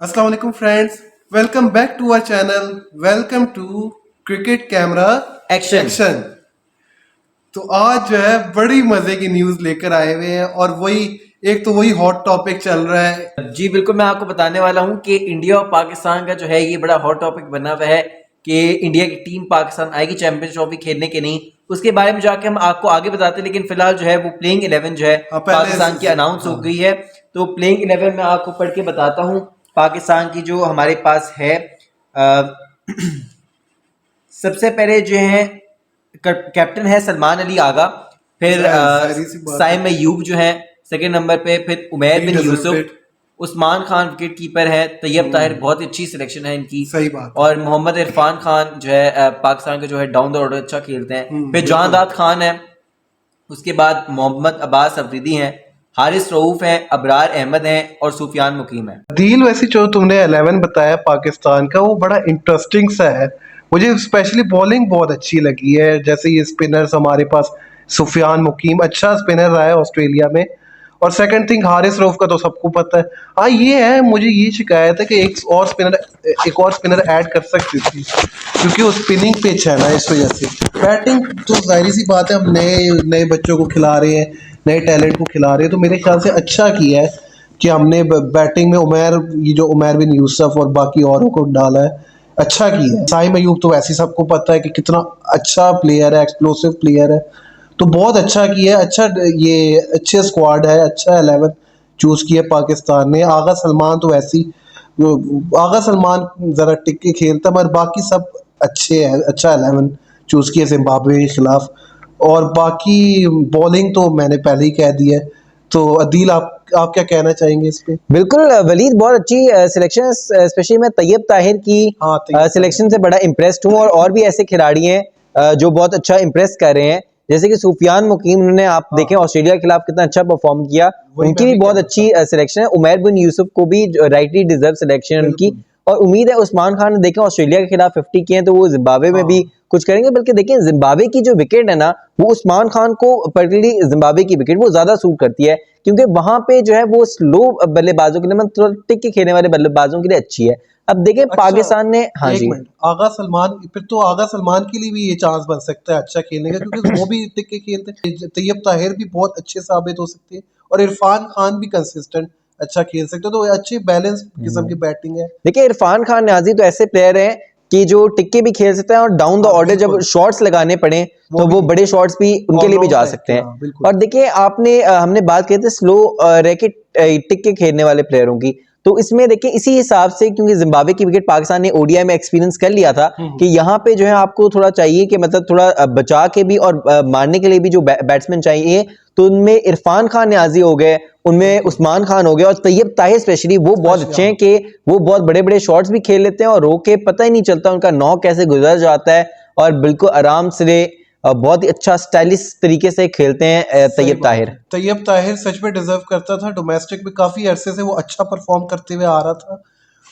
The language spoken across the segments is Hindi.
अस्सलाम वालेकुम friends, welcome back to our channel. Welcome to cricket camera action. Action. तो आज जो है बड़ी मजे की न्यूज लेकर आए हुए हैं और वही हॉट टॉपिक चल रहा है। जी बिल्कुल, मैं आपको बताने वाला हूं कि इंडिया और पाकिस्तान का जो है ये बड़ा हॉट टॉपिक बना हुआ है कि इंडिया की टीम पाकिस्तान आएगी चैंपियंस ट्रॉफी खेलने के नहीं। उसके बारे में जाके हम आपको आगे बताते हैं, लेकिन फिलहाल जो है वो प्लेइंग 11 जो है हाँ, पहले पाकिस्तान की अनाउंस हो हाँ। गई है। तो प्लेइंग 11 मैं आपको पढ़ के बताता हूँ पाकिस्तान की जो हमारे पास है। सबसे पहले जो है कैप्टन है सलमान अली आगा, फिर जाहिर सी बात है। साइम अयूब जो है सेकंड नंबर पे, फिर उमैर ही bin deserved Yusuf, it. Usman Khan wicket keeper है, तैयब ताहिर बहुत ही अच्छी सिलेक्शन है इनकी, सही बात है। और मोहम्मद इरफान खान जो है पाकिस्तान के जो है डाउन द ऑर्डर अच्छा खेलते हैं। फिर बिल्कुल। जहांदाद खान है, उसके बाद मोहम्मद अब्बास अफरीदी हैं, हारिस रऊफ हैं, अबरार अहमद हैं और सुफियान मुकीम है। दिल वैसे जो तुमने 11 बताया पाकिस्तान का वो बड़ा इंटरेस्टिंग सा है। मुझे स्पेशली बॉलिंग बहुत अच्छी लगी है। जैसे ये स्पिनर्स हमारे पास सुफियान मुकीम अच्छा स्पिनर रहा है ऑस्ट्रेलिया में। और सेकंड थिंग हारिस रऊफ का तो सबको पता है। हाँ ये है, मुझे ये शिकायत है कि एक और स्पिनर ऐड कर सकती थी क्योंकि वो स्पिनिंग पिच है ना, इस वजह से। बैटिंग तो जाहिर सी बात है, हम नए नए बच्चों को खिला रहे हैं, नए टैलेंट को खिला रहे हैं, तो मेरे ख्याल से अच्छा किया है कि हमने बैटिंग में उमैर बिन यूसुफ और बाकी औरों को डाला है। अच्छा किया है। साइम अयूब तो वैसे ही सबको पता है कि कितना अच्छा प्लेयर है, एक्सप्लोसिव प्लेयर है। तो बहुत अच्छा किया है। ये अच्छे स्क्वाड है, अच्छा 11 चूज किया पाकिस्तान ने। आगा सलमान तो वैसे ही आगा सलमान जरा टिक के खेलता है, मगर बाकी सब अच्छे हैं। अच्छा 11 चूज किया जिम्बाब्वे के खिलाफ। और बाकी बॉलिंग तो मैंने पहले ही कह दिया है। तो अदील, आप क्या कहना चाहेंगे इस पे? बिल्कुल वलीद, बहुत अच्छी सिलेक्शन है। स्पेशली मैं तैयब ताहिर की हाँ, तैयब सिलेक्शन से बड़ा इम्प्रेस्ड हूँ, और भी ऐसे खिलाड़ी हैं जो बहुत अच्छा इम्प्रेस कर रहे हैं, जैसे कि सुफियान मुकीम। उन्होंने आप हाँ, देखें ऑस्ट्रेलिया के खिलाफ कितना अच्छा परफॉर्म किया, वही उनकी मैं भी भी बहुत कहना अच्छी चाहता सिलेक्शन है। उमैर बिन यूसुफ को भी राइटली डिजर्व सिलेक्शन है उनकी। बिल्कुल। और उम्मीद है उस्मान खान ने देखें ऑस्ट्रेलिया के खिलाफ 50 किए हैं, तो वो जिम्बाब्वे में भी हाँ, कुछ करेंगे। बल्कि देखिए जिम्बाब्वे की जो विकेट है ना, वो उस्मान खान को, पर्टिकुलरली जिम्बाब्वे की विकेट वो ज्यादा सूट करती है, क्योंकि वहां पे जो है वो स्लो बल्लेबाजों के लिए, मतलब थोड़ा टिक के खेलने वाले बल्लेबाजों के लिए अच्छी है। अब देखें अच्छा। पाकिस्तान ने, हाँ एक जी। मिनट, आगा सलमान, फिर तो आगा सलमान के लिए भी ये चांस बन सकता है अच्छा खेलने का, क्योंकि वो भी टिक के खेलते हैं। तैयब ताहिर भी बहुत अच्छे साबित हो सकते हैं और इरफान खान भी कंसिस्टेंट अच्छा खेल सकते हैं। तो अच्छी बैलेंस किस्म की बैटिंग है। देखिए इरफान खान न्याजी तो ऐसे प्लेयर हैं कि जो टिक्के भी खेल सकते हैं, और डाउन द हाँ ऑर्डर जब बिल्कुल। शॉट्स लगाने पड़े वो तो भी वो बड़े शॉट्स भी उनके लिए भी ऑलराउंड जा टाइप सकते के, हैं। हाँ बिल्कुल। और देखिए आपने हमने बात की थी स्लो रैकेट टिक्के खेलने वाले प्लेयरों की, तो इसमें देखिए इसी हिसाब से, क्योंकि जिम्बाब्वे की विकेट पाकिस्तान ने ओडीआई में एक्सपीरियंस कर लिया था कि यहाँ पे जो है आपको थोड़ा चाहिए कि मतलब थोड़ा बचा के भी और मारने के लिए भी जो बैट्समैन चाहिए, तो उनमें इरफान खान न्याजी हो गए, उनमें बिल्कुल। उस्मान खान हो गया, और तैयब ताहिर स्पेशली वो बहुत स्पेशली अच्छे हैं हाँ। कि वो बहुत बड़े बड़े शॉट्स भी खेल लेते हैं, और रो के पता ही नहीं चलता उनका नौ कैसे गुजर जाता है, और बिल्कुल आराम से बहुत ही अच्छा स्टाइलिश तरीके से खेलते हैं सही तैयब बात ताहिर। है। तैयब ताहिर सच में डिजर्व करता था। डोमेस्टिक में काफी अरसे से वो अच्छा परफॉर्म करते हुए आ रहा था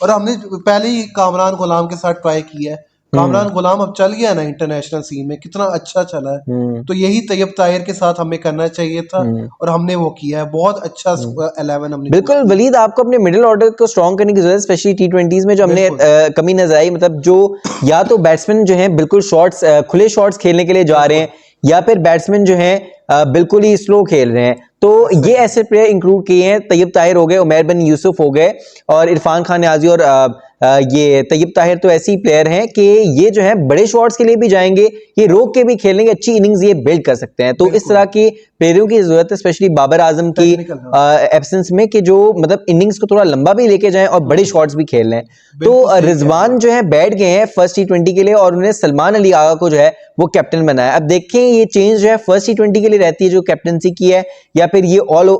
और हमने पहले ही कामरान गुलाम के साथ ट्राई किया है। कामरान गुलाम अब चल गया ना इंटरनेशनल सीन में, कितना अच्छा चला है। हम्म। तो यही तैयब ताहिर के साथ हमें करना चाहिए था हम्म। और हमने वो किया है। बहुत अच्छा 11 हमने चूज बिल्कुल किया। वलीद, आपको अपने मिडिल ऑर्डर को स्ट्रॉन्ग करने की जरूरत है, स्पेशली टी20s में जो हमने बिल्कुल कमी नजर आई, मतलब जो या तो बैट्समैन जो हैं बिल्कुल शॉट्स खुले शॉट्स खेलने के लिए जा रहे बिल्कुल। हैं, या फिर बैट्समैन जो हैं बिल्कुल ही स्लो खेल रहे हैं। तो ये सही है। ऐसे प्लेयर इंक्लूड किए हैं, तैयब ताहिर हो गए, उमैर बिन यूसुफ हो गए, और इरफान खान न्याजी, और ये तैयब ताहिर तो ऐसे ही प्लेयर हैं कि ये जो है बड़े शॉट्स के लिए भी जाएंगे, ये रोक के भी खेलेंगे, अच्छी इनिंग्स ये बिल्ड कर सकते हैं। तो इस बिल्कुल तरह की प्लेयरों की जरूरत है, स्पेशली बाबर आजम की टेक्निकल, हाँ। एब्सेंस में, कि जो मतलब इनिंग्स को थोड़ा लंबा भी लेके जाएं और बड़े शॉट्स भी खेल लें। तो बिल्कुल सही कह रहे रिजवान हैं। जो है बैठ गए हैं फर्स्ट टी20 के लिए, और उन्हें सलमान अली आगा को जो है वो कैप्टन बनाया। अब देखें ये चेंज जो है फर्स्ट टी20 के लिए रहती है जो कैप्टनसी की है, या फिर ये ऑल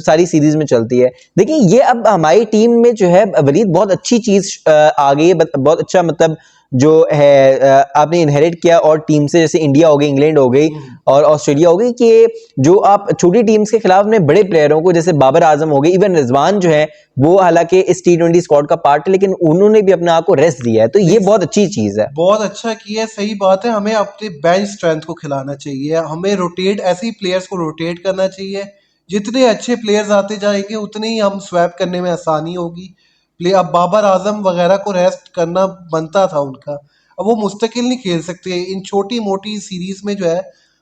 सारी सीरीज में चलती है। देखिए ये अब हमारी टीम में जो है वलीद बहुत अच्छी चीज आ गई है, बहुत अच्छा, मतलब जो है आपने इनहेरिट किया और टीम से, जैसे इंडिया हो गई, इंग्लैंड हो गई और ऑस्ट्रेलिया हो गई, कि जो आप छोटी टीम्स के खिलाफ में बड़े प्लेयरों को, जैसे बाबर आजम हो गई, इवन रिजवान जो है वो हालांकि इस टी20 स्क्वाड का पार्ट है, लेकिन उन्होंने भी अपने आप को रेस्ट दिया है, तो ये बहुत अच्छी चीज है। बहुत अच्छा किया है। सही बात है, हमें अपने बेंच स्ट्रेंथ को खिलाना चाहिए। हमें रोटेट, ऐसे ही प्लेयर्स को रोटेट करना चाहिए। जितने अच्छे प्लेयर्स आते जाएंगे उतने ही हम स्वैप करने में आसानी होगी। प्ले अब बाबर आजम वगैरह को रेस्ट करना बनता था उनका। अब वो मुस्तकिल नहीं खेल सकते, इन छोटी मोटी सीरीज में जो है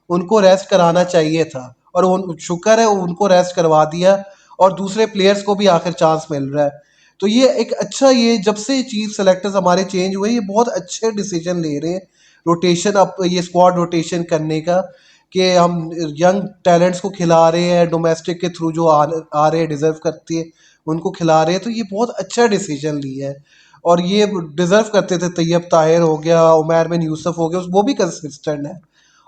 उनको रेस्ट कराना चाहिए था, और शुक्र है उनको रेस्ट करवा दिया, और दूसरे प्लेयर्स को भी आखिर चांस मिल रहा है। तो ये एक अच्छा, ये जब से चीफ सेलेक्टर्स हमारे चेंज हुए, ये बहुत अच्छे डिसीजन ले रहे हैं रोटेशन, अब ये स्क्वाड रोटेशन करने का, कि हम यंग टैलेंट्स को खिला रहे हैं डोमेस्टिक के थ्रू, जो आ रहे हैं डिजर्व करते हैं उनको खिला रहे हैं। तो ये बहुत अच्छा डिसीजन लिया है, और ये डिजर्व करते थे। तैयब ताहिर हो गया, उमर बिन यूसुफ हो गया, वो भी कंसिस्टेंट है,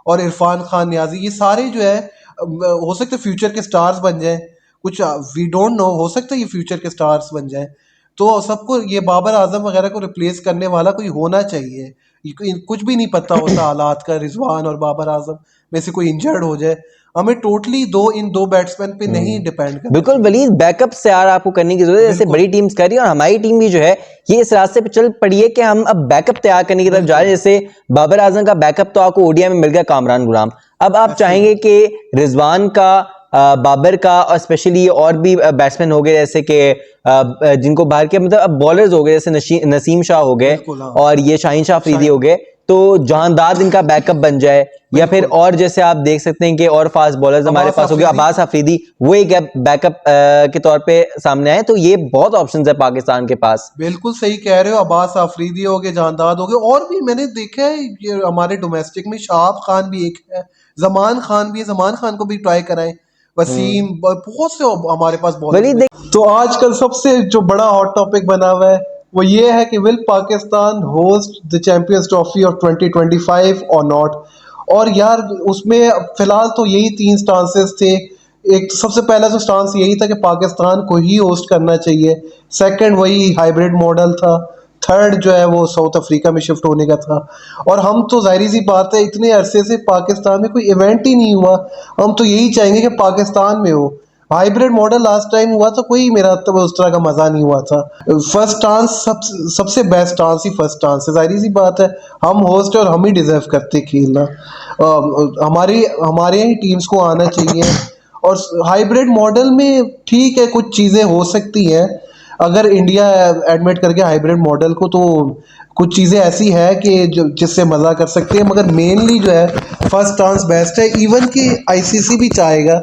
और इरफान खान नियाजी, ये सारे जो है हो सकते फ्यूचर के स्टार्स बन जाएं। कुछ वी डोंट नो, हो सकता है ये फ्यूचर के स्टार्स बन जाएं। तो सबको ये बाबर आजम वगैरह को रिप्लेस करने वाला कोई होना चाहिए। कुछ भी नहीं पता होता हालात का, रिजवान और बाबर आजम में से कोई इंजर्ड हो जाए, हमें टोटली इन दो बैट्समैन पे नहीं डिपेंड करना बिल्कुल वलीद, बैकअप से यार आपको करने की जरूरत है, जैसे बड़ी टीम्स कर रही है, और हमारी टीम भी जो है ये इस रास्ते पे चल पड़ी है कि हम अब बैकअप तैयार करने की तरफ जा रहे हैं। जैसे बाबर आजम का बैकअप तो आपको ओडीआई में मिल गया, कामरान गुलाम। अब आप चाहेंगे कि रिजवान का, बाबर का, और स्पेशली और भी बैट्समैन हो गए जैसे कि जिनको बाहर के मतलब अब बॉलर्स हो गए, जैसे नसीम शाह हो गए और ये शाहीन शाह अफरीदी हो गए, तो जहांदाद इनका बैकअप बन जाए, या फिर और जैसे आप देख सकते हैं कि और फास्ट बॉलर्स हमारे पास हो गए, अब्बास अफरीदी, वो एक बैकअप के तौर पे सामने आए। तो ये बहुत ऑप्शंस है पाकिस्तान के पास। बिल्कुल सही कह रहे हो, अब्बास अफरीदी हो गए, जहांदाद हो गए, और भी मैंने देखा है ये हमारे डोमेस्टिक में शाहाब खान भी एक है, जमान खान भी है, जमान खान को भी ट्राई कराएं, वसीम, बहुत से हमारे पास बॉलर हैं। तो आजकल सबसे जो बड़ा हॉट टॉपिक बना हुआ है वो ये है कि will Pakistan host the champions trophy of 2025 और नॉट। और यार उसमें फिलहाल तो यही तीन स्टांसेस थे। एक तो सबसे पहला तो स्टांस यही था कि पाकिस्तान को ही होस्ट करना चाहिए, सेकंड वही हाइब्रिड मॉडल था, थर्ड जो है वो साउथ अफ्रीका में शिफ्ट होने का था। और हम तो जाहिर सी बात है, इतने अरसे से पाकिस्तान में कोई इवेंट ही नहीं हुआ, हम तो यही चाहेंगे कि पाकिस्तान में हो। हाइब्रिड मॉडल लास्ट टाइम हुआ तो कोई मेरा तब उस तरह का मजा नहीं हुआ था। फर्स्ट चांस सबसे बेस्ट चांस ही फर्स्ट चांस है, जाहिर सी बात है, हम होस्ट और हम ही डिजर्व करते खेलना। हमारे ही टीम्स को आना चाहिए। और हाइब्रिड मॉडल में ठीक है, कुछ चीज़ें हो सकती हैं अगर इंडिया एडमिट करके हाइब्रिड मॉडल को, तो कुछ चीज़ें ऐसी है कि जिससे मज़ा कर सकते हैं, मगर मेनली जो है फर्स्ट चांस बेस्ट है। इवन कि आईसीसी भी चाहेगा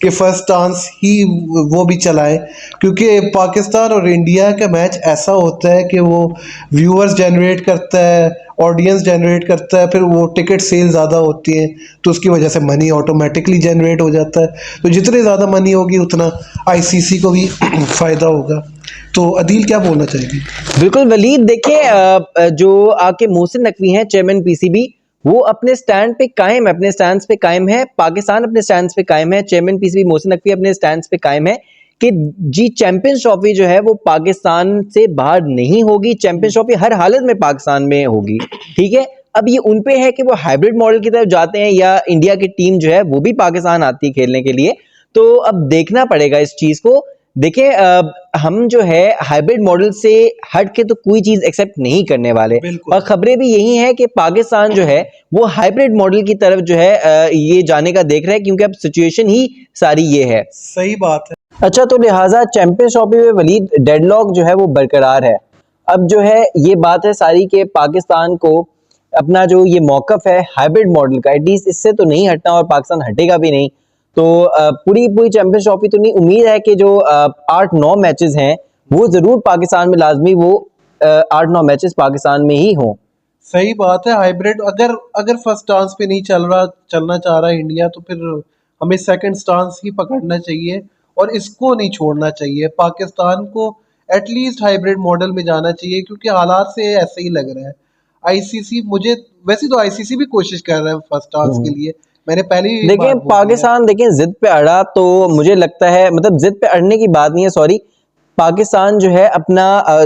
कि फर्स्ट चांस ही वो भी चलाए, क्योंकि पाकिस्तान और इंडिया का मैच ऐसा होता है कि वो व्यूअर्स जनरेट करता है, ऑडियंस जनरेट करता है, फिर वो टिकट सेल ज़्यादा होती है, तो उसकी वजह से मनी ऑटोमेटिकली जनरेट हो जाता है। तो जितने ज़्यादा मनी होगी उतना आईसीसी को भी फ़ायदा होगा। तो अदील क्या बोलना चाहेगी? बिल्कुल वलीद, देखिए जो आके मोहसिन नकवी हैं चेयरमैन पीसीबी, वो अपने स्टैंड पे कायम है, अपने स्टैंड पे कायम है, पाकिस्तान अपने स्टैंड पे कायम है, चेयरमैन पीसीबी मोहसिन नकवी अपने स्टैंड पे कायम है कि जी चैंपियंस ट्रॉफी जो है वो पाकिस्तान से बाहर नहीं होगी, चैंपियंस ट्रॉफी हर हालत में पाकिस्तान में होगी। ठीक है, अब ये उन पे है कि वो हाइब्रिड मॉडल की तरफ जाते हैं या इंडिया की टीम जो है वो भी पाकिस्तान आती है खेलने के लिए। तो अब देखना पड़ेगा इस चीज को। देखिए हम जो है हाइब्रिड मॉडल से हट के तो कोई चीज एक्सेप्ट नहीं करने वाले, और खबरें भी यही हैं कि पाकिस्तान जो है वो हाइब्रिड मॉडल की तरफ जो है ये जाने का देख रहा है, क्योंकि अब सिचुएशन ही सारी ये है। सही बात है। अच्छा, तो लिहाजा चैंपियंस ट्रॉफी में वलीद डेडलॉक जो है वो बरकरार है। अब जो है ये बात है सारी के पाकिस्तान को अपना जो ये मौकफ है हाइब्रिड मॉडल का, एटलीस्ट इससे तो नहीं हटना, और पाकिस्तान हटेगा भी नहीं। तो पूरी चैंपियंस ट्रॉफी तो नहीं, उम्मीद है कि जो 8-9 मैचेस हैं वो जरूर पाकिस्तान में लाजमी, वो 8-9 मैचेस पाकिस्तान में ही हों। सही बात है। हाइब्रिड अगर फर्स्ट स्टांस पे नहीं चलना चाह रहा इंडिया, तो फिर हमें सेकंड स्टांस ही पकड़ना चाहिए, और इसको नहीं छोड़ना चाहिए। पाकिस्तान को एटलीस्ट हाइब्रिड मॉडल में जाना चाहिए, क्योंकि हालात से ऐसे ही लग रहा है। आईसीसी, मुझे वैसे तो आईसीसी भी कोशिश कर रहा है फर्स्ट स्टांस के लिए, मैंने पहले ही देखिए पाकिस्तान, देखिए जिद पे अड़ा, तो मुझे लगता है मतलब जिद पे अड़ने की बात नहीं है, सॉरी, पाकिस्तान जो है अपना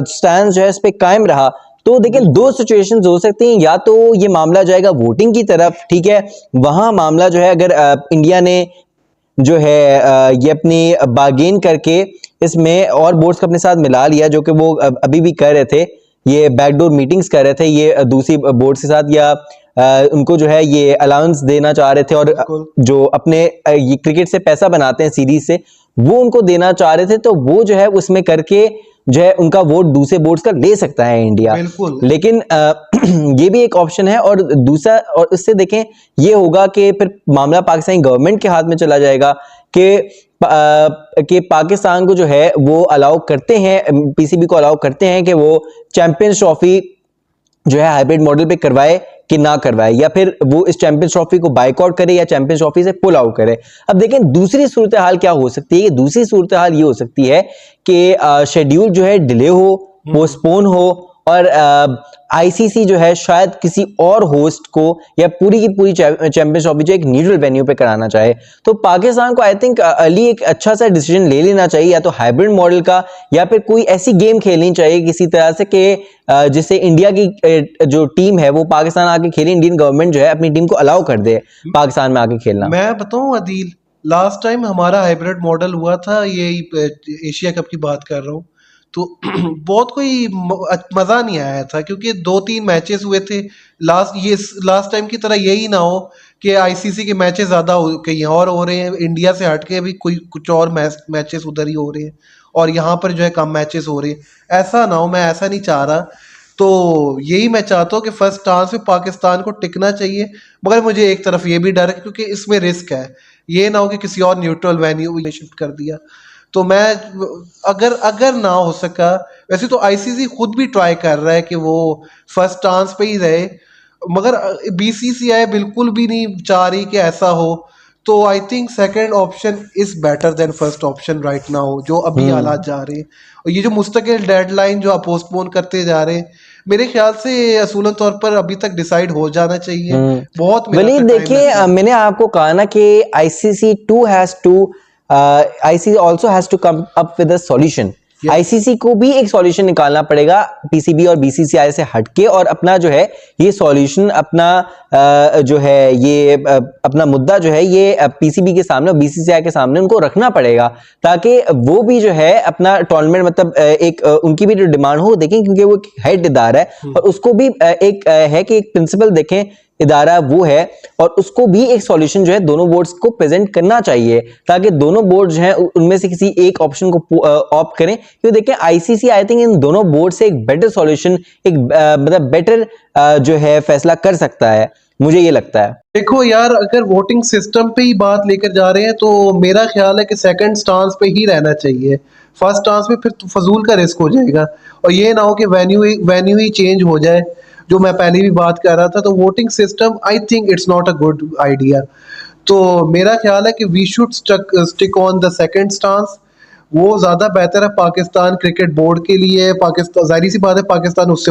स्टैंड जो है इस पे कायम रहा, तो देखिए दो सिचुएशंस हो सकती हैं, या तो ये मामला जाएगा वोटिंग की तरफ, ठीक है, वहां मामला जो है अगर इंडिया ने जो है ये अपनी बार्गेन करके इसमें और बोर्ड्स को अपने साथ मिला लिया, जो कि वो अभी भी कर रहे थे, ये बैकडोर मीटिंग्स कर रहे थे ये दूसरी बोर्ड के साथ, या उनको जो है ये अलाउंस देना चाह रहे थे, और जो अपने ये क्रिकेट से पैसा बनाते हैं सीरीज से, वो उनको देना चाह रहे थे, तो वो जो है उसमें करके जो है उनका वोट दूसरे बोर्ड्स का ले सकता है इंडिया। बिल्कुल। लेकिन ये भी एक ऑप्शन है। और दूसरा, और इससे देखें ये होगा कि फिर मामला पाकिस्तानी गवर्नमेंट के हाथ में चला जाएगा कि पाकिस्तान को जो है वो अलाउ करते हैं, पीसीबी को अलाउ करते हैं कि वो चैंपियंस ट्रॉफी जो है हाइब्रिड मॉडल पे करवाए कि ना करवाए, या फिर वो इस चैंपियंस ट्रॉफी को बाइकआउट करे या चैंपियंस ट्रॉफी से पुल आउट करे। अब देखें दूसरी सूरत हाल क्या हो सकती है। दूसरी सूरत हाल ये हो सकती है कि शेड्यूल जो है डिले हो, पोस्टपोन हो, और आईसीसी जो है शायद किसी और होस्ट को या पूरी की पूरी चैंपियंस ट्रॉफी जो एक न्यूट्रल वेन्यू पे कराना चाहे। तो पाकिस्तान को आई थिंक अली एक अच्छा सा डिसीजन ले लेना चाहिए, या तो हाइब्रिड मॉडल का, या फिर कोई ऐसी गेम खेलनी चाहिए किसी तरह से कि जिससे इंडिया की जो टीम है वो पाकिस्तान आके खेले, इंडियन गवर्नमेंट जो है अपनी टीम को अलाउ कर दे पाकिस्तान में आके खेलना। मैं बताऊं अदील, लास्ट टाइम हमारा हाइब्रिड मॉडल हुआ था, ये एशिया कप की बात कर रहा हूँ, तो बहुत कोई मज़ा नहीं आया था, क्योंकि 2-3 मैचेस हुए थे। लास्ट टाइम की तरह यही ना हो कि आईसीसी के मैचेस ज़्यादा कहीं और हो रहे हैं, इंडिया से हट के भी कोई कुछ और मैचेस उधर ही हो रहे हैं, और यहाँ पर जो है कम मैचेस हो रहे हैं। ऐसा ना हो, मैं ऐसा नहीं चाह रहा। तो यही मैं चाहता हूँ कि फर्स्ट चांस में पाकिस्तान को टिकना चाहिए, मगर मुझे एक तरफ ये भी डर है क्योंकि इसमें रिस्क है, ये ना हो कि किसी और न्यूट्रल वेन्यू में शिफ्ट कर दिया। तो मैं, अगर अगर ना हो सका, वैसे तो आईसीसी खुद भी ट्राई कर रहा है कि वो फर्स्ट चांस पे ही रहे, मगर बीसीसीआई बिल्कुल भी नहीं चाह रही कि ऐसा हो। तो I think second option is better than first option right now, जो अभी हालात जा रहे हैं। और ये जो मुस्तकिल डेडलाइन जो आप पोस्टपोन करते जा रहे हैं, मेरे ख्याल से असूलन तौर पर अभी तक डिसाइड हो जाना चाहिए। बहुत मेहनत वली का time देखिए, लगता है। मैंने आपको कहा ना कि ICC also has to come up with a solution. Yes. ICC को भी एक सॉल्यूशन निकालना पड़ेगा पीसीबी और बीसीसीआई से हटके, और अपना जो है ये सॉल्यूशन अपना जो है ये अपना मुद्दा जो है ये पीसीबी के सामने और बीसीसीआई के सामने उनको रखना पड़ेगा, ताकि वो भी जो है अपना टूर्नामेंट मतलब एक उनकी भी जो डिमांड हो देखें, क्योंकि वो हेड इदारा है और उसको भी एक है कि एक प्रिंसिपल देखें इदारा वो है, और उसको भी एक सॉल्यूशन जो है दोनों बोर्ड्स को प्रेजेंट करना चाहिए, ताकि दोनों बोर्ड जो हैं उनमें से किसी एक ऑप्शन को ऑप्ट करें। क्योंकि देखें आईसीसी आई थिंक इन दोनों बोर्ड से एक बेटर सॉल्यूशन, एक मतलब बेटर जो है फैसला कर सकता है, मुझे ये लगता है। देखो यार, अगर वोटिंग सिस्टम पे ही बात लेकर जा रहे हैं तो मेरा ख्याल है कि सेकंड स्टांस पे ही रहना चाहिए। फर्स्ट स्टांस में फिर तो फजूल का रिस्क हो जाएगा, और ये ना हो कि वेन्यू ही चेंज हो जाए, जो मैं पहले भी बात कर रहा था। तो voting system I think it's not a good idea. तो मेरा ख्याल है कि we should stick on the second stance, वो ज़्यादा बेहतर है पाकिस्तान क्रिकेट बोर्ड के लिए। पाकिस्तान, जाहिर सी बात है, पाकिस्तान उससे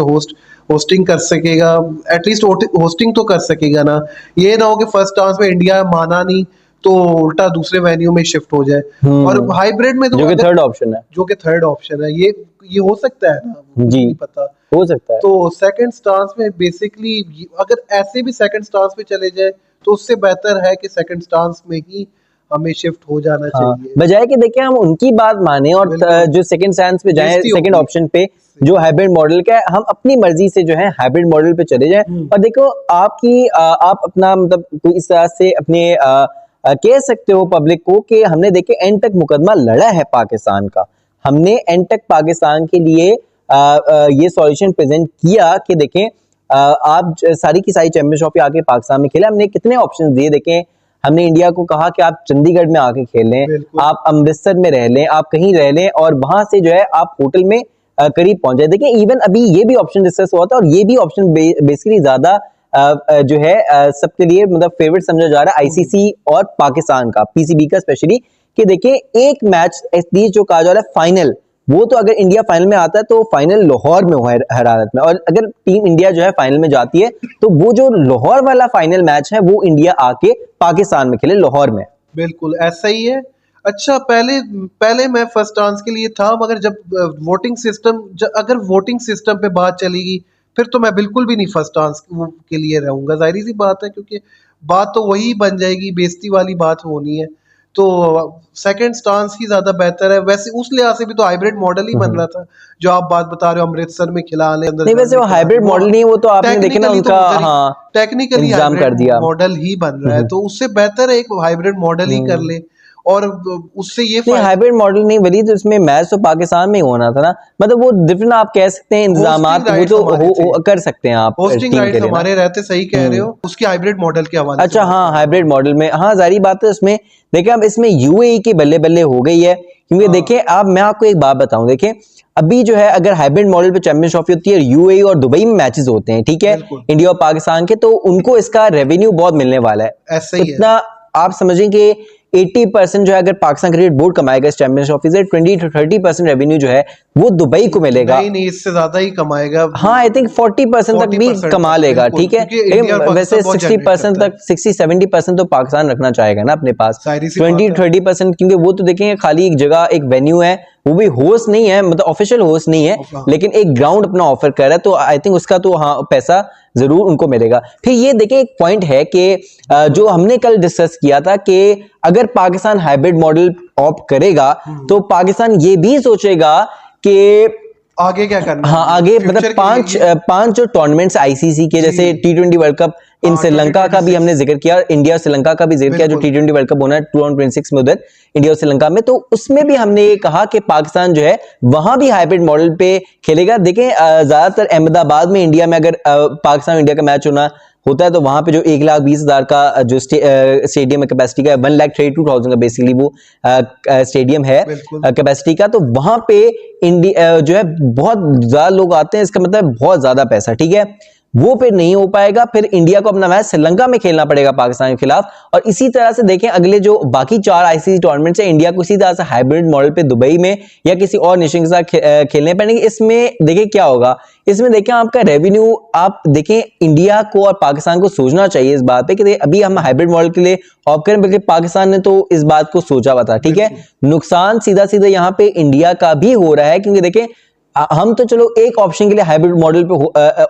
होस्टिंग कर सकेगा, एटलीस्ट होस्टिंग तो कर सकेगा ना। ये ना हो कि फर्स्ट चांस में इंडिया माना नहीं तो उल्टा दूसरे वेन्यू में शिफ्ट हो जाए। और हाइब्रिड में तो जो कि थर्ड ऑप्शन है, जो कि थर्ड ऑप्शन है, ये हो सकता है ना, मुझे जी नहीं पता। हो सकता है। तो सेकंड स्टांस में बेसिकली, अगर ऐसे भी सेकंड स्टांस पे चले जाए तो उससे बेहतर है कि सेकंड स्टांस में ही हमें शिफ्ट हो जाना हाँ, चाहिए। बजाय कि देखिए हम उनकी बात माने और बिल्कुल। जो सेकंड स्टैंस पे जाएं, बेइज्जती सेकंड होगी। ऑप्शन पे जो हाइब्रिड मॉडल का है, हम अपनी मर्जी से जो है हाइब्रिड मॉडल पे चले जाएं। और देखो आप अपना मतलब कोई इस तरह से अपने कह सकते हो पब्लिक को कि हमने देखे एंड तक मुकदमा लड़ा है पाकिस्तान का, हमने एंड तक पाकिस्तान के लिए ये सॉल्यूशन प्रेजेंट किया कि देखें आप सारी की सारी चैंपियंस ट्रॉफी आके पाकिस्तान में खेले, हमने कितने ऑप्शन दिए। देखें हमने इंडिया को कहा कि आप चंडीगढ़ में आके खेल लें, बिल्कुल। आप अमृतसर में रह लें, आप कहीं रह लें, और वहां से जो है आप होटल में करीब पहुंच जाए। देखिए इवन अभी ये भी ऑप्शन डिस्कस हुआ था, और ये भी ऑप्शन बेसिकली ज्यादा जो है सबके लिए मतलब फेवरेट समझा जा रहा है आईसीसी और पाकिस्तान का, पीसीबी का स्पेशली, कि देखिए एक मैच एटलीस्ट जो कहा जा रहा है फाइनल, वो तो अगर इंडिया फाइनल में आता है तो फाइनल लाहौर में हो हर हालत में, और अगर टीम इंडिया जो है फाइनल में जाती है तो वो जो लाहौर वाला फाइनल मैच है वो इंडिया आके पाकिस्तान में खेले लाहौर में। बिल्कुल ऐसा ही है। अच्छा, पहले पहले मैं फर्स्ट चांस के लिए था, मगर जब वोटिंग सिस्टम, अगर वोटिंग सिस्टम पे बात चलेगी फिर तो मैं बिल्कुल भी नहीं फर्स्ट चांस के लिए रहूंगा। जाहिर सी बात है, क्योंकि बात तो वही बन जाएगी, बेइज्जती वाली बात होनी है। तो सेकंड स्टांस ही ज्यादा बेहतर है। वैसे उस लिहाज से भी तो हाइब्रिड मॉडल ही बन रहा था, जो आप बात बता रहे हो, अमृतसर में खिला ले, अंदर नहीं वैसे वो हाइब्रिड मॉडल नहीं है, वो तो आपने देखे ना उनका, हाँ टेक्निकली इंतजाम कर हाइब्रिड दिया। मॉडल ही बन रहा है। तो उससे बेहतर है एक हाइब्रिड मॉडल ही कर ले, और उससे ये नहीं, हाइब्रिड मॉडल नहीं बनी तो इसमें मैच तो पाकिस्तान में ही होना था ना, मतलब वो डिफरेंट आप कह सकते हैं इंतजामात वो तो कर सकते हैं आप होस्टिंग टीम के राइट्स लिए ना। हमारे रहते, सही कह रहे हो, उसकी हाइब्रिड मॉडल के हवाले से अच्छा बात हाँ, कर रहा हूँ। हाइब्रिड मॉडल में हाँ जारी बात है, उसमें देखिए अब इसमें यूएई की बल्ले बल्ले हो गई है, क्योंकि देखिए अब मैं आपको एक बात बताऊं, देखिए अभी जो है अगर हाइब्रिड मॉडल पे चैंपियंस ट्रॉफी होती है, यूएई और दुबई में मैचेस होते हैं, ठीक है, बिल्कुल। इंडिया और पाकिस्तान के, तो उनको इसका रेवेन्यू बहुत मिलने वाला है। ऐसा ही है। इतना आप समझें कि 80% जो है अगर पाकिस्तान क्रिकेट बोर्ड कमाएगा इस चैंपियंस ट्रॉफी से, 20 to 30% रेवेन्यू जो है वो दुबई को मिलेगा। नहीं, इससे ज्यादा ही कमाएगा। हाँ आई थिंक 40% तक भी 40% कमा तक, लेगा, बिल्कुल, ठीक है, क्योंकि इंडिया और लेकिन वैसे पाकिस्तान बहुत 60% जनरेट करता है। तक 60-70% तो पाकिस्तान रखना चाहेगा ना अपने पास, सारी सी 20 बात है। 30%, क्योंकि वो तो देखेंगे खाली एक जगह एक वेन्यू है, वो भी होस्ट नहीं है, मतलब ऑफिशियल होस्ट नहीं है, हाँ। लेकिन एक ग्राउंड अपना ऑफर कर रहा है, तो आई थिंक उसका तो हाँ पैसा जरूर उनको मिलेगा। फिर ये देखें एक पॉइंट है कि जो हमने कल डिस्कस किया था कि अगर पाकिस्तान हाइब्रिड मॉडल ऑप्ट करेगा तो पाकिस्तान ये भी सोचेगा कि आगे क्या करना हाँ है, आगे फ्यूचर मतलब के लिए पांच जो टूर्नामेंट्स आईसीसी के, जैसे T20 वर्ल्ड कप इन हाँ, श्रीलंका का भी 2026 हमने जिक्र किया, और इंडिया और श्रीलंका का भी जिक्र किया, जो बिल्कुल। T20 वर्ल्ड कप होना है 2026 में उधर इंडिया और श्रीलंका में, तो उसमें भी हमने ये कहा कि पाकिस्तान जो है वहां भी हाइब्रिड मॉडल पे खेलेगा। देखें ज्यादातर अहमदाबाद में इंडिया में अगर पाकिस्तान इंडिया का मैच होता है तो वहां पे जो 1,20,000 का जो स्टेडियम कैपेसिटी का 1,32,000 का बेसिकली वो स्टेडियम है बिल्कुल। कैपेसिटी का, तो वहां पे इंडिया जो है बहुत ज्यादा लोग आते हैं, इसका मतलब बहुत ज्यादा पैसा, ठीक है, वो फिर नहीं हो पाएगा, फिर इंडिया को अपना मैच श्रीलंका में खेलना पड़ेगा पाकिस्तान के खिलाफ। और इसी तरह से देखें अगले जो बाकी 4 आईसीसी टूर्नामेंट्स है, इंडिया को इसी तरह से हाइब्रिड मॉडल पे दुबई में या किसी और नेशन के साथ खेलने पड़ेंगे। इसमें देखिए क्या होगा, इसमें देखें आपका रेवेन्यू, आप देखें इंडिया को और पाकिस्तान को सोचना चाहिए इस बात पे कि अभी हम हाइब्रिड मॉडल के लिए ऑप्ट करें, बल्कि पाकिस्तान ने तो इस बात को सोचा हुआ था, ठीक है। नुकसान सीधा सीधा यहाँ पे इंडिया का भी हो रहा है, क्योंकि देखें हम तो चलो एक ऑप्शन के लिए हाइब्रिड मॉडल पे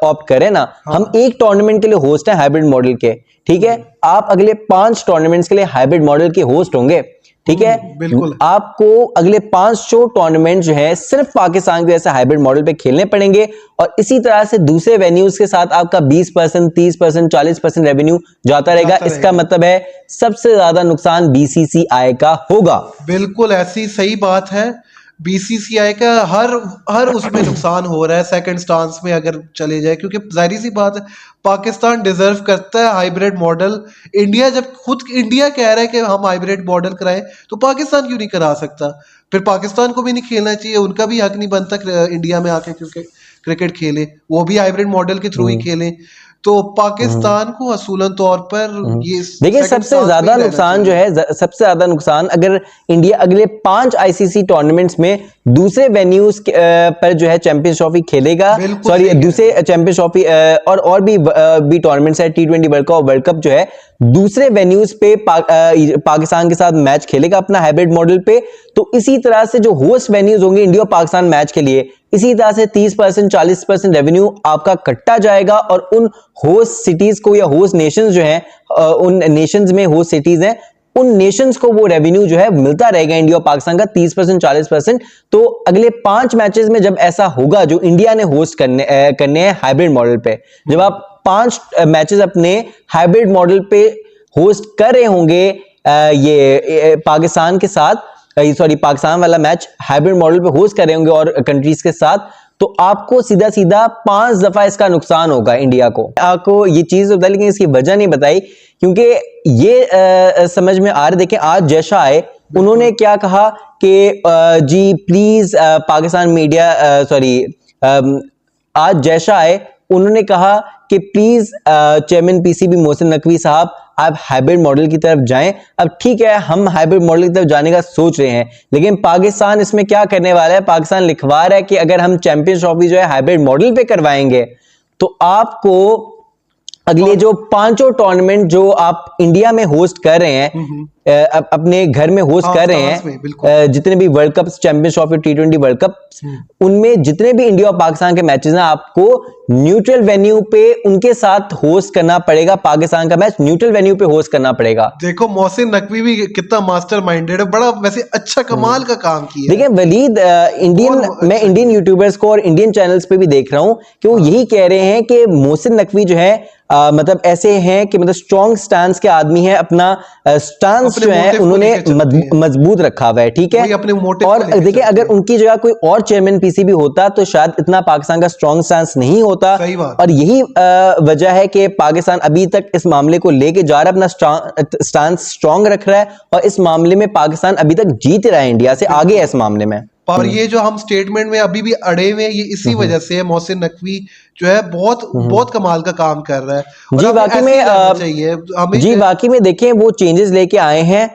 ऑप्ट करें ना, हम एक टूर्नामेंट के लिए होस्ट हैं हाइब्रिड मॉडल के, ठीक है, आप अगले 5 टूर्नामेंट्स के लिए हाइब्रिड मॉडल के होस्ट होंगे, ठीक है, बिल्कुल। आपको अगले 5 टूर्नामेंट जो है सिर्फ पाकिस्तान के जैसे हाइब्रिड मॉडल पे खेलने पड़ेंगे, और इसी तरह से दूसरे वेन्यूज के साथ आपका 20%, 30%, 40% रेवेन्यू जाता रहेगा। इसका मतलब है सबसे ज्यादा नुकसान बीसीसीआई का होगा। बिल्कुल ऐसी सही बात है, बीसीसीआई का हर उसमें नुकसान हो रहा है सेकंड स्टांस में अगर चले जाए, क्योंकि जाहिर सी बात है पाकिस्तान डिजर्व करता है हाइब्रिड मॉडल। इंडिया जब खुद इंडिया कह रहा है कि हम हाइब्रिड मॉडल कराएं, तो पाकिस्तान क्यों नहीं करा सकता? फिर पाकिस्तान को भी नहीं खेलना चाहिए, उनका भी हक नहीं बनता इंडिया में आके क्योंकि क्रिकेट खेले, वो भी हाइब्रिड मॉडल के थ्रू ही खेले। तो पाकिस्तान को असूलन तौर पर ये देखिए सबसे ज्यादा नुकसान जो है, सबसे ज्यादा नुकसान अगर इंडिया अगले 5 आईसीसी टूर्नामेंट्स में दूसरे वेन्यूज पर जो है चैंपियंस ट्रॉफी खेलेगा, सॉरी दूसरे चैंपियंस ट्रॉफी और भी टूर्नामेंट्स है, T20 वर्ल्ड कप और वर्ल्ड कप जो है दूसरे वेन्यूज पे पाकिस्तान के साथ मैच खेलेगा अपना हाइब्रिड मॉडल पे, तो इसी तरह से जो होस्ट वेन्यूज होंगे इंडिया और पाकिस्तान मैच के लिए, इसी तरह से 30% 40% रेवेन्यू आपका कट्टा जाएगा, और उन होस्ट सिटीज को या होस्ट नेशंस जो हैं उन नेशंस में होस्ट सिटीज हैं, उन नेशंस को वो रेवेन्यू जो है मिलता रहेगा इंडिया और पाकिस्तान का 30% 40%। तो अगले 5 मैचेस में जब ऐसा होगा जो इंडिया ने होस्ट करने हैं हाइब्रिड मॉडल पे, जब आप 5 मैचेस अपने हाइब्रिड मॉडल पे होस्ट कर रहे होंगे ये पाकिस्तान के साथ, सॉरी पाकिस्तान वाला मैच हाइब्रिड मॉडल पे होस्ट कर रहे होंगे और कंट्रीज के साथ, तो आपको सीधा सीधा 5 दफा इसका नुकसान होगा इंडिया को। आपको ये चीज बता, लेकिन इसकी वजह नहीं बताई, क्योंकि ये समझ में आ रहा। देखें आज जैशा आए, उन्होंने क्या कहा कि जी प्लीज पाकिस्तान मीडिया, सॉरी आज जैशा आए, उन्होंने कहा कि please chairman PCB Mohsin Naqvi साहब आप हाइब्रिड मॉडल की तरफ जाएं। अब ठीक है, हम हाइब्रिड मॉडल की तरफ जाने का सोच रहे हैं, लेकिन पाकिस्तान इसमें क्या करने वाला है, पाकिस्तान लिखवा रहा है कि अगर हम चैंपियंस ट्रॉफी जो है हाइब्रिड मॉडल पे करवाएंगे तो आपको अगले जो 5 टूर्नामेंट जो आप इंडिया में होस्ट कर रहे हैं, अपने घर में होस्ट कर रहे हैं, जितने भी world cup, champions trophy, T20 world cup, उनमें जितने भी इंडिया और पाकिस्तान के मैचेस हैं, आपको न्यूट्रल वेन्यू पे उनके साथ होस्ट करना पड़ेगा। पाकिस्तान का मैच न्यूट्रल वेन्यू पे होस्ट करना पड़ेगा। देखो मोहसिन नकवी भी कितना मास्टर माइंडेड है, बड़ा वैसे अच्छा कमाल का काम किया। देखिए वलीद, मैं इंडियन यूट्यूबर्स को और इंडियन चैनल्स पे भी देख रहा हूं कि वो यही कह रहे हैं कि मोहसिन नकवी जो है मतलब ऐसे हैं कि मतलब स्ट्रॉन्ग स्टैंस के आदमी है, अपना स्टैंस स्टांस अपने जो है motive को उन्होंने लेके चलते हैं। मजबूत रखा हुआ है, ठीक है। वही अपने motive को और लेके देखिए चलते अगर हैं। उनकी जगह कोई और चेयरमैन पीसीबी होता तो शायद इतना पाकिस्तान का स्ट्रॉन्ग स्टांस नहीं होता। सही बात। और यही वजह है कि पाकिस्तान अभी तक इस मामले को लेके जा रहा है, अपना स्टांस स्ट्रॉन्ग रख रहा है और इस मामले में पाकिस्तान अभी तक जीत रहा है, इंडिया से आगे है इस मामले में। और ये जो हम स्टेटमेंट में अभी भी अड़े हुए हैं, ये इसी वजह से है। मोहसिन नकवी जो है बहुत बहुत कमाल का काम कर रहा है और जी हमें वाकई ऐसे में ही रहना चाहिए हमें। जी वाकई में देखें वो चेंजेस लेके आए हैं।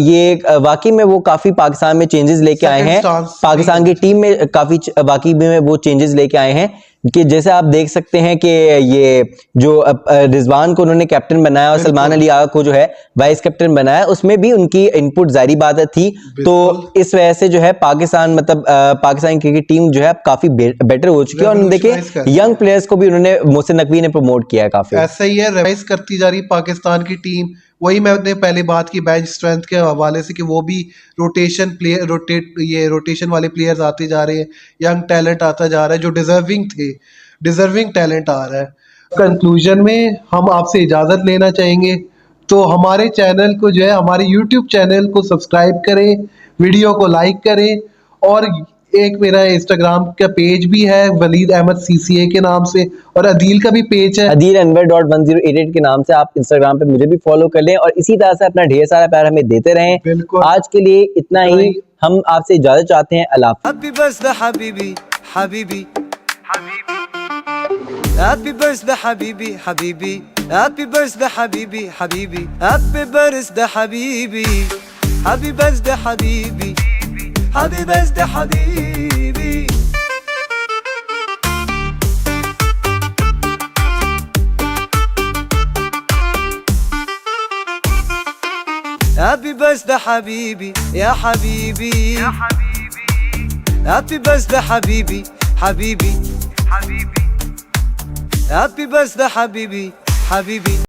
ये वाकई में वो काफी पाकिस्तान में चेंजेस लेके आए Second हैं, stance पाकिस्तान नहीं की टीम में काफी वाकई में वो चेंजेस लेके आए हैं कि जैसे आप देख सकते हैं कि ये जो रिजवान को उन्होंने कैप्टन बनाया और सलमान अली आगा को जो है वाइस कैप्टन बनाया, उसमें भी उनकी इनपुट जारी बात थी। तो इस वजह से जो है पाकिस्तान मतलब पाकिस्तान क्रिकेट टीम जो है अब काफी बेटर हो चुकी है। और देखिए Revolutionize कर रही है। यंग प्लेयर्स को भी उन्होंने मोहसिन नकवी ने प्रमोट किया है काफी। ऐसा ही है, रिवाइज करती जा रही पाकिस्तान की टीम। वही मैंने पहले बात की बेंच स्ट्रेंथ के हवाले से कि वो भी रोटेशन वाले प्लेयर्स आते जा रहे हैं, यंग टैलेंट आता जा रहा है जो डिजर्विंग टैलेंट आ रहा है। कंक्लूजन में हम आपसे इजाज़त लेना चाहेंगे, तो हमारे चैनल को जो है हमारे यूट्यूब चैनल को सब्सक्राइब करें, वीडियो को लाइक करें और एक मेरा इंस्टाग्राम का पेज भी है वलीद अहमद CCA के नाम से और अदील का भी पेज है अदील अनवर.1088 के नाम से। आप इंस्टाग्राम पे मुझे भी फॉलो कर लें और इसी तरह से अपना ढेर सारा प्यार हमें देते रहें। बिल्कुल। आज के लिए इतना ही, हम आपसे इजाजत चाहते हैं। अल्लाह हाफ़िज़। Happy birthday habibi habibi Happy birthday habibi habibi Happy birthday habibi habibi Happy birthday habibi Happy birthday habibi Happy birthday habibi Happy birthday habibi ya habibi Happy birthday habibi habibi Happy birthday habibi habibi